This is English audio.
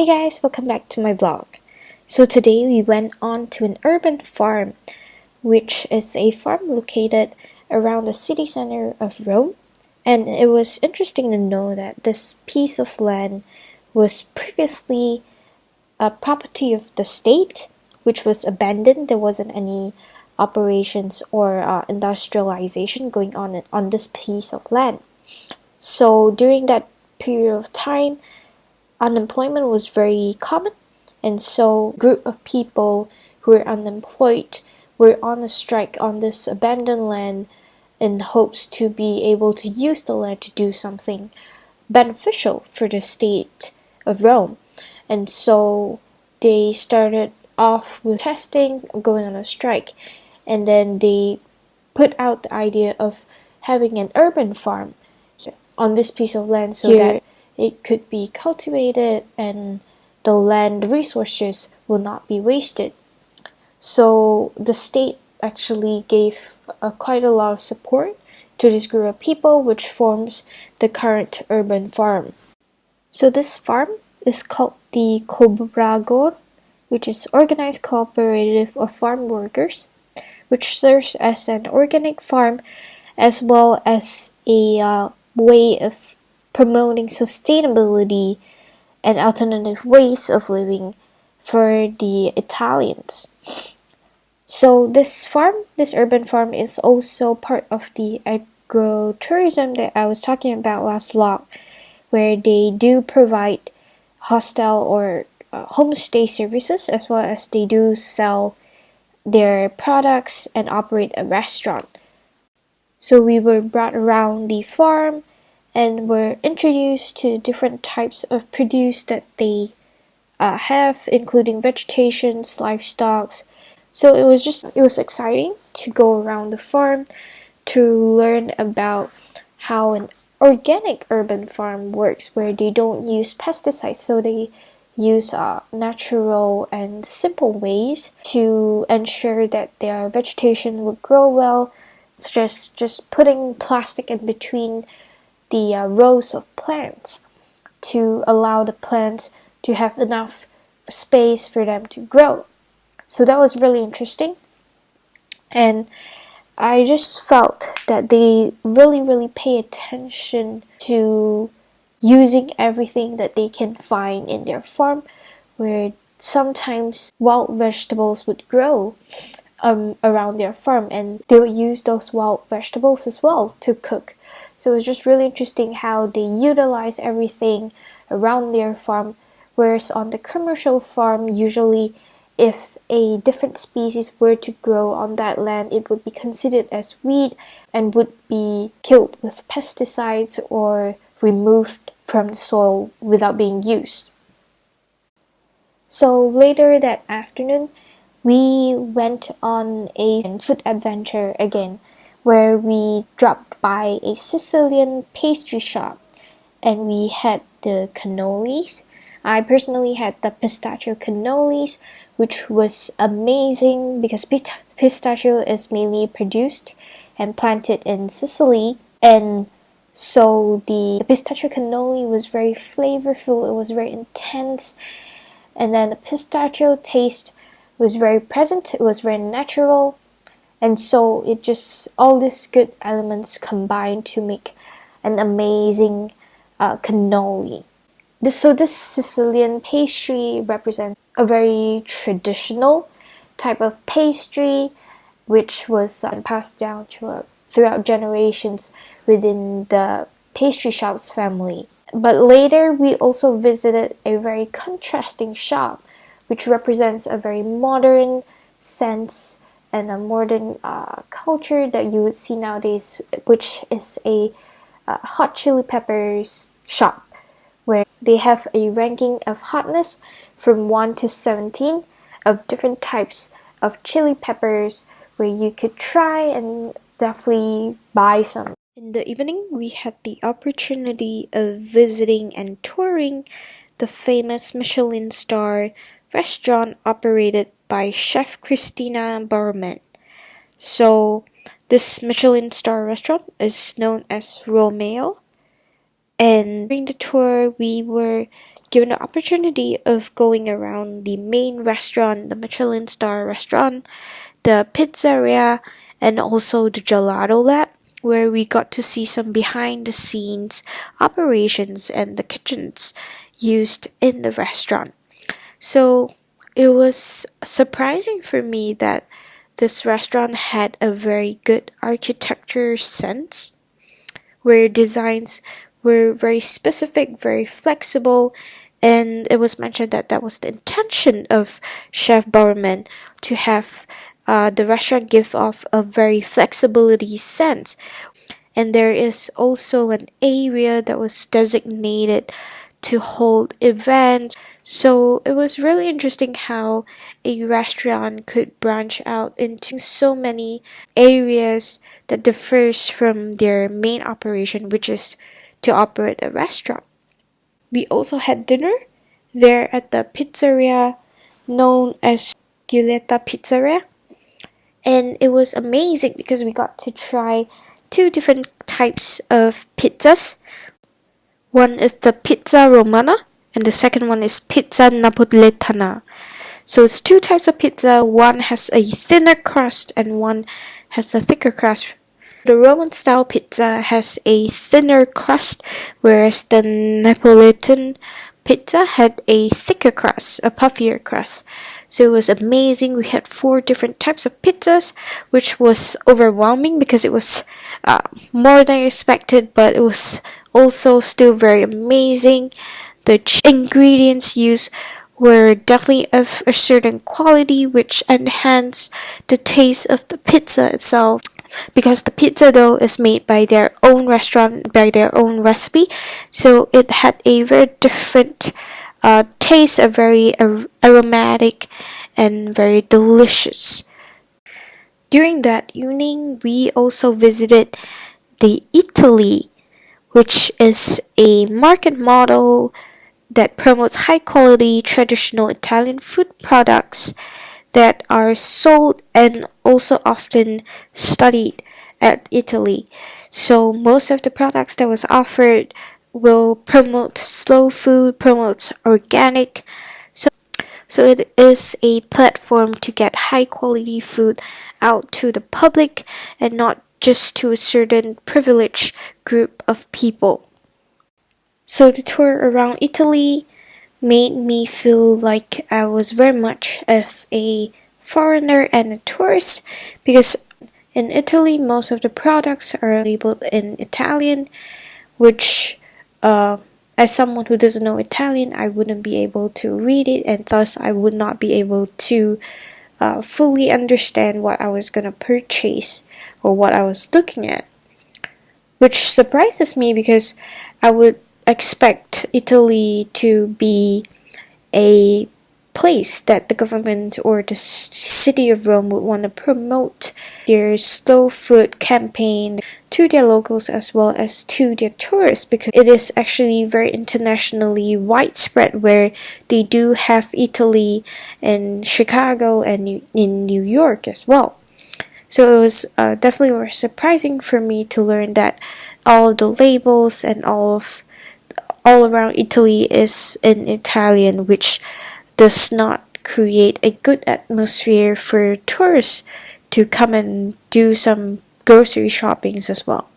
guys, welcome back to my vlog. So today we went on to an urban farm, which is a farm located around the city center of Rome. And it was interesting to know that this piece of land was previously a property of the state, which was abandoned. There wasn't any operations or industrialization going on this piece of land. So during that period of time, unemployment was very common, and so a group of people who were unemployed were on a strike on this abandoned land in hopes to be able to use the land to do something beneficial for the state of Rome. And so they started off with testing, going on a strike, and then they put out the idea of having an urban farm on this piece of land so that it could be cultivated and the land resources will not be wasted. So the state actually gave quite a lot of support to this group of people, which forms the current urban farm. So this farm is called the Cobragor, which is Organized Cooperative of Farm Workers, which serves as an organic farm as well as a way of promoting sustainability and alternative ways of living for the Italians. So this urban farm is also part of the agrotourism that I was talking about last vlog, where they do provide hostel or homestay services, as well as they do sell their products and operate a restaurant. So we were brought around the farm and were introduced to different types of produce that they have, including vegetations, livestock. So it was exciting to go around the farm to learn about how an organic urban farm works, where they don't use pesticides, so they use natural and simple ways to ensure that their vegetation will grow well, such as just putting plastic in between the rows of plants to allow the plants to have enough space for them to grow. So that was really interesting, and I just felt that they really pay attention to using everything that they can find in their farm, where sometimes wild vegetables would grow around their farm, and they would use those wild vegetables as well to cook. So it was just really interesting how they utilize everything around their farm, whereas on the commercial farm, usually if a different species were to grow on that land, it would be considered as weed and would be killed with pesticides or removed from the soil without being used. So later that afternoon, we went on a food adventure again, where we dropped by a Sicilian pastry shop and we had the cannolis. I personally had the pistachio cannolis, which was amazing because pistachio is mainly produced and planted in Sicily, and so the pistachio cannoli was very flavorful, it was very intense, and then the pistachio taste was very present, it was very natural, and so it just, all these good elements combined to make an amazing cannoli. This Sicilian pastry represents a very traditional type of pastry, which was passed down throughout generations within the pastry shop's family. But later, we also visited a very contrasting shop, which represents a very modern sense and a modern culture that you would see nowadays, which is a hot chili peppers shop, where they have a ranking of hotness from 1 to 17 of different types of chili peppers, where you could try and definitely buy some. In the evening, we had the opportunity of visiting and touring the famous Michelin star restaurant operated by Chef Christina Barman. So this Michelin star restaurant is known as Romeo, and during the tour we were given the opportunity of going around the main restaurant, the Michelin star restaurant, the pizzeria, and also the gelato lab, where we got to see some behind the scenes operations and the kitchens used in the restaurant. So it was surprising for me that this restaurant had a very good architecture sense, where designs were very specific, very flexible, and it was mentioned that that was the intention of Chef Bowerman to have the restaurant give off a very flexibility sense. And there is also an area that was designated to hold events. So it was really interesting how a restaurant could branch out into so many areas that differs from their main operation, which is to operate a restaurant. We also had dinner there at the pizzeria known as Napoletana Pizzeria, and it was amazing because we got to try two different types of pizzas. One is the pizza Romana, and the second one is pizza Napoletana. So it's two types of pizza. One has a thinner crust and one has a thicker crust. The Roman style pizza has a thinner crust, whereas the Napolitan pizza had a thicker crust, a puffier crust. So it was amazing. We had four different types of pizzas, which was overwhelming because it was more than expected, but it was also still very amazing. The ingredients used were definitely of a certain quality, which enhanced the taste of the pizza itself. Because the pizza dough is made by their own restaurant, by their own recipe, so it had a very different taste, a very aromatic and very delicious. During that evening, we also visited the Italy, which is a market model that promotes high quality traditional Italian food products that are sold and also often studied at Italy. So most of the products that was offered will promote slow food, promotes organic. So it is a platform to get high quality food out to the public and not just to a certain privileged group of people. So the tour around Italy made me feel like I was very much of a foreigner and a tourist, because in Italy most of the products are labeled in Italian, which as someone who doesn't know Italian, I wouldn't be able to read it, and thus I would not be able to fully understand what I was going to purchase or what I was looking at, which surprises me because I would expect Italy to be a place that the government or the city of Rome would want to promote their slow food campaign to their locals as well as to their tourists, because it is actually very internationally widespread, where they do have Italy in Chicago and in New York as well. So it was definitely very surprising for me to learn that all the labels and all around Italy is in Italian, which does not create a good atmosphere for tourists to come and do some grocery shoppings as well.